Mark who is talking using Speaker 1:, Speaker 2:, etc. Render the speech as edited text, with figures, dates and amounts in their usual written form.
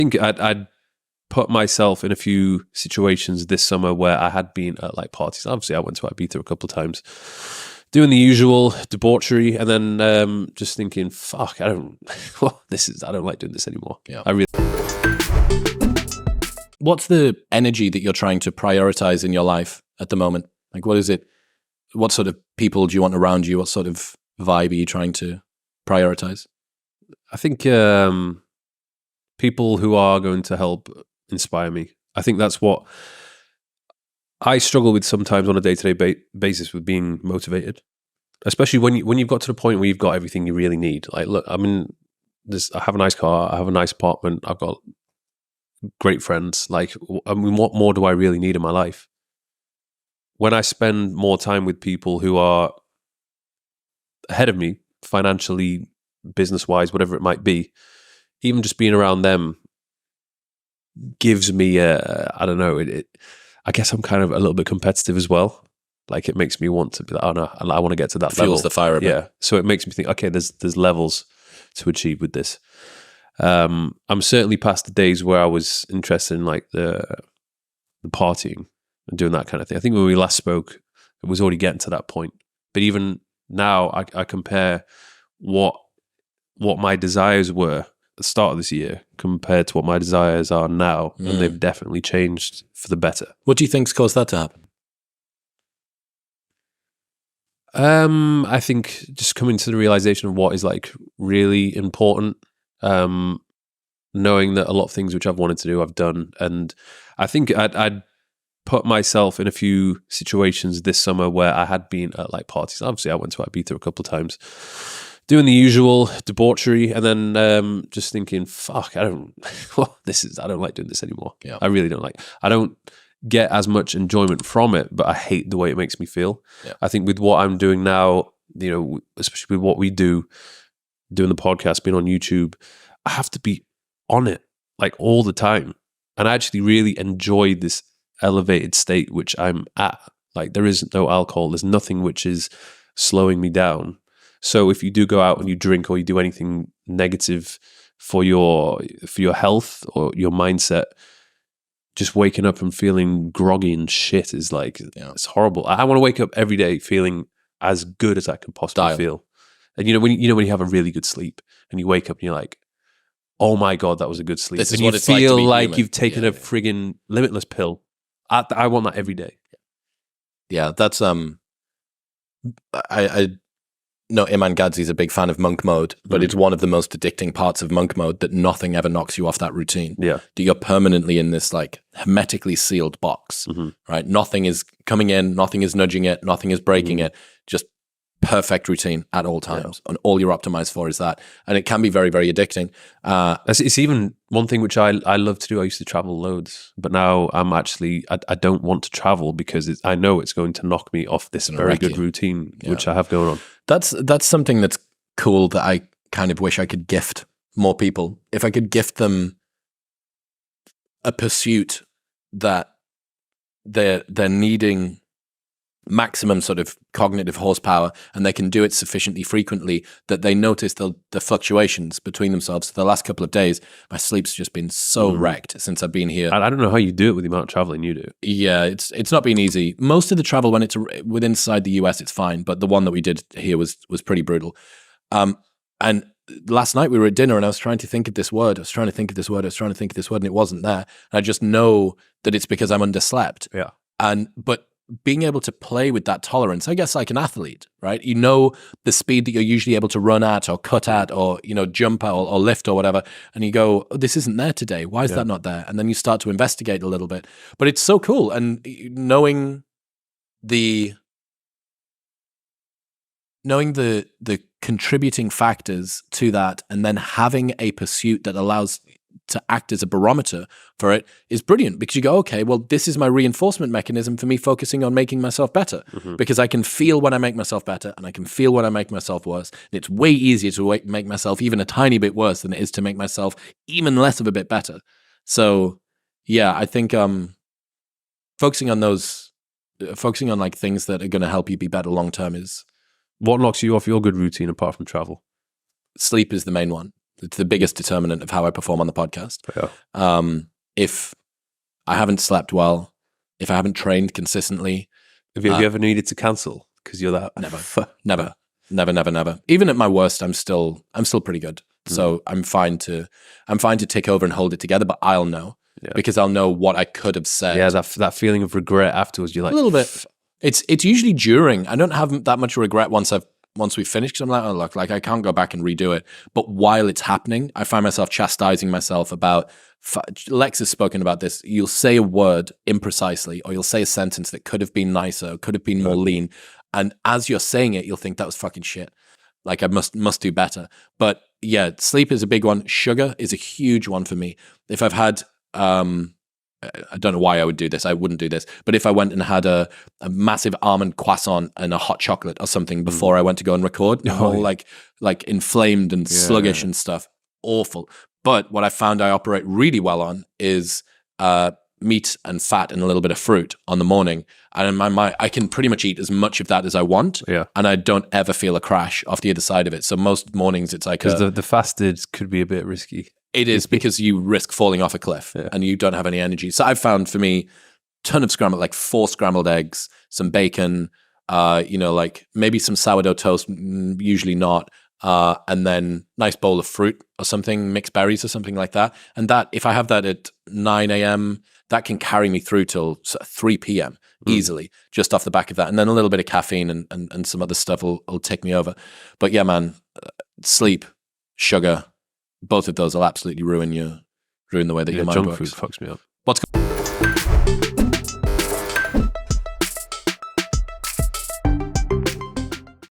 Speaker 1: think I'd put myself in a few situations this summer where I had been at like parties. Obviously, I went to Ibiza a couple of times, doing the usual debauchery, and then just thinking, "Fuck, I don't like doing this anymore."
Speaker 2: Yeah.
Speaker 1: I really.
Speaker 2: What's the energy that you're trying to prioritize in your life at the moment? Like, what is it? What sort of people do you want around you? What sort of vibe are you trying to prioritize?
Speaker 1: I think people who are going to help inspire me. I think that's what I struggle with sometimes on a day-to-day basis, with being motivated, especially when you've got to the point where you've got everything you really need. Like, look, I mean, I have a nice car, I have a nice apartment, I've got great friends. Like, I mean, what more do I really need in my life? When I spend more time with people who are ahead of me, financially, business-wise, whatever it might be, even just being around them gives me I don't know, I guess I'm kind of a little bit competitive as well. Like, it makes me want to be like, oh no, I want to get to that level.
Speaker 2: Fuels the fire a bit.
Speaker 1: Yeah. So it makes me think, okay, there's levels to achieve with this. I'm certainly past the days where I was interested in like the partying and doing that kind of thing. I think when we last spoke, it was already getting to that point. But even now, I compare what my desires were at the start of this year compared to what my desires are now, and they've definitely changed for the better.
Speaker 2: What do you think's caused that to happen?
Speaker 1: I think just coming to the realization of what is like really important, knowing that a lot of things which I've wanted to do, I've done. And I think I'd put myself in a few situations this summer where I had been at like parties. Obviously, I went to Ibiza a couple of times, doing the usual debauchery, and then just thinking, "Fuck, I don't like doing this anymore."
Speaker 2: Yeah.
Speaker 1: I really don't like. I don't get as much enjoyment from it, but I hate the way it makes me feel.
Speaker 2: Yeah.
Speaker 1: I think with what I'm doing now, you know, especially with what we do, doing the podcast, being on YouTube, I have to be on it like all the time, and I actually really enjoy this elevated state which I'm at. Like, there is no alcohol, there's nothing which is slowing me down. So if you do go out and you drink or you do anything negative for your health or your mindset, just waking up and feeling groggy and shit is like, it's horrible. I want to wake up every day feeling as good as I can possibly feel. And when you have a really good sleep and you wake up and you're like, oh my God, that was a good sleep.
Speaker 2: This is
Speaker 1: and
Speaker 2: what
Speaker 1: you
Speaker 2: it's like to
Speaker 1: feel
Speaker 2: be
Speaker 1: like
Speaker 2: human.
Speaker 1: you've taken a friggin' limitless pill. I want that every day.
Speaker 2: Yeah, that's I know Iman Gadzhi's a big fan of monk mode, but it's one of the most addicting parts of monk mode that nothing ever knocks you off that routine.
Speaker 1: Yeah.
Speaker 2: That you're permanently in this like hermetically sealed box, right? Nothing is coming in, nothing is nudging it, nothing is breaking it. Just perfect routine at all times. And all you're optimized for is that. And it can be very, very addicting.
Speaker 1: It's even one thing which I love to do. I used to travel loads, but now I'm actually, I don't want to travel because I know it's going to knock me off this very good routine which I have going on.
Speaker 2: That's something that's cool that I kind of wish I could gift more people. If I could gift them a pursuit that they're needing maximum sort of cognitive horsepower, and they can do it sufficiently frequently that they notice the fluctuations between themselves. The last couple of days, my sleep's just been so wrecked since I've been here.
Speaker 1: I don't know how you do it with the amount of traveling you do.
Speaker 2: Yeah, it's not been easy. Most of the travel, when it's within inside the US, it's fine, but the one that we did here was pretty brutal. And last night we were at dinner and I was trying to think of this word. I was trying to think of this word, and it wasn't there. And I just know that it's because I'm underslept.
Speaker 1: Yeah.
Speaker 2: But being able to play with that tolerance, I guess, like an athlete, right? You know the speed that you're usually able to run at or cut at or, jump at or lift or whatever. And you go, oh, this isn't there today. Why is that not there? And then you start to investigate a little bit. But it's so cool. And knowing the contributing factors to that and then having a pursuit that allows to act as a barometer for it is brilliant, because you go, okay, well, this is my reinforcement mechanism for me focusing on making myself better, because I can feel when I make myself better and I can feel when I make myself worse. And it's way easier to make myself even a tiny bit worse than it is to make myself even less of a bit better. So yeah, I think focusing on like things that are going to help you be better long term is...
Speaker 1: What knocks you off your good routine apart from travel?
Speaker 2: Sleep is the main one. It's the biggest determinant of how I perform on the podcast.
Speaker 1: Yeah.
Speaker 2: If I haven't slept well, if I haven't trained consistently,
Speaker 1: Have you ever needed to cancel because you're that?
Speaker 2: Never. Even at my worst, I'm still pretty good. So I'm fine to take over and hold it together, but I'll know because I'll know what I could have said.
Speaker 1: Yeah, that feeling of regret afterwards. You're like
Speaker 2: a little bit. It's usually during. I don't have that much regret once we finish because I'm like, oh look, like I can't go back and redo it. But while it's happening, I find myself chastising myself about. Lex has spoken about this. You'll say a word imprecisely, or you'll say a sentence that could have been nicer, could have been more lean, and as you're saying it, you'll think that was fucking shit. Like I must do better. But yeah, sleep is a big one. Sugar is a huge one for me. If I've had I don't know why I would do this. I wouldn't do this. But if I went and had a massive almond croissant and a hot chocolate or something before I went to go and record, all like inflamed and sluggish and stuff, awful. But what I found I operate really well on is meat and fat and a little bit of fruit on the morning. And in my mind, I can pretty much eat as much of that as I want.
Speaker 1: Yeah.
Speaker 2: And I don't ever feel a crash off the other side of it. So most mornings it's like...
Speaker 1: Because the fasted could be a bit risky.
Speaker 2: It is because you risk falling off a cliff and you don't have any energy. So I've found for me, ton of scrambled, like 4 scrambled eggs, some bacon, like maybe some sourdough toast, usually not. And then nice bowl of fruit or something, mixed berries or something like that. And that, if I have that at 9 a.m., that can carry me through till 3 p.m. easily, just off the back of that. And then a little bit of caffeine and some other stuff will take me over. But yeah, man, sleep, sugar, both of those will absolutely ruin the way that your mind
Speaker 1: junk
Speaker 2: works.
Speaker 1: food fucks me up.
Speaker 2: What's